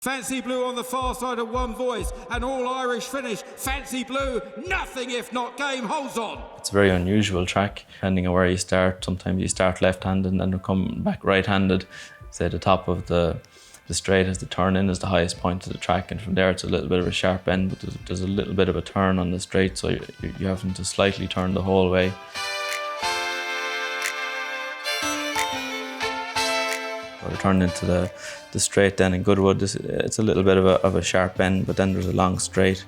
Fancy Blue on the far side of One Voice, an all-Irish finish. Fancy Blue, nothing if not game, holds on. It's a very unusual track, depending on where you start. Sometimes you start left-handed and then come back right-handed. Say the top of the straight as the turn in is the highest point of the track, and from there it's a little bit of a sharp bend, but there's a little bit of a turn on the straight, so you have to slightly turn the whole way. We're turned into the straight then in Goodwood. It's a little bit of a sharp bend, but then there's a long straight.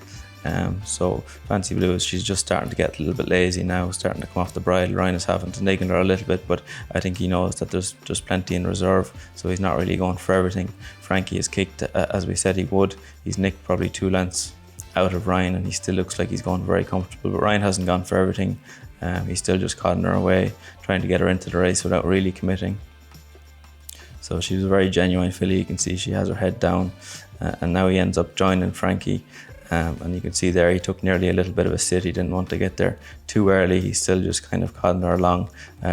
So Fancy Blue, she's just starting to get a little bit lazy now, starting to come off the bridle. Ryan is having to niggle her a little bit, but I think he knows that there's plenty in reserve, so he's not really going for everything. Frankie has kicked, as we said he would. He's nicked probably 2 lengths out of Ryan, and he still looks like he's going very comfortable, but Ryan hasn't gone for everything. He's still just codding her away, trying to get her into the race without really committing. So she was a very genuine filly. You can see she has her head down, and now he ends up joining Frankie. And you can see there he took nearly a little bit of a sit. He didn't want to get there too early. He's still just kind of codding her along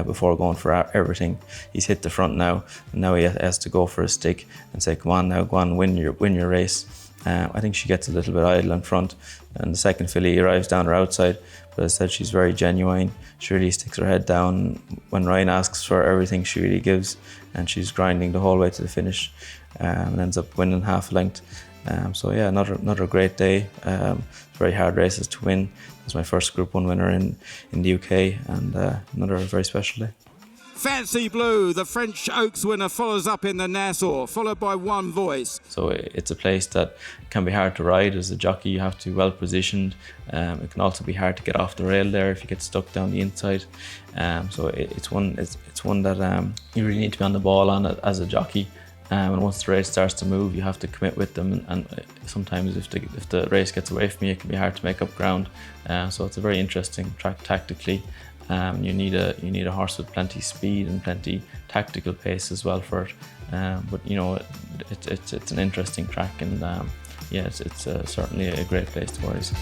before going for everything. He's hit the front now, and now he has to go for a stick and say, come on now, go on, win your race. I think she gets a little bit idle in front, and the second filly arrives down her outside. But as I said, she's very genuine. She really sticks her head down. When Ryan asks for everything, she really gives, and she's grinding the whole way to the finish, and ends up winning half length. So yeah, another great day. Very hard races to win. It was my first Group 1 winner in the UK, and another very special day. Fancy Blue, the French Oaks winner, follows up in the Nassau, followed by One Voice. So it's a place that can be hard to ride. As a jockey, you have to be well positioned. It can also be hard to get off the rail there if you get stuck down the inside. So it's one that you really need to be on the ball on as a jockey. And once the race starts to move, you have to commit with them. And sometimes if the race gets away from you, it can be hard to make up ground. So it's a very interesting track tactically. You need a horse with plenty speed and plenty tactical pace as well for it. But you know, it's an interesting track, and yeah, it's certainly a great place to race.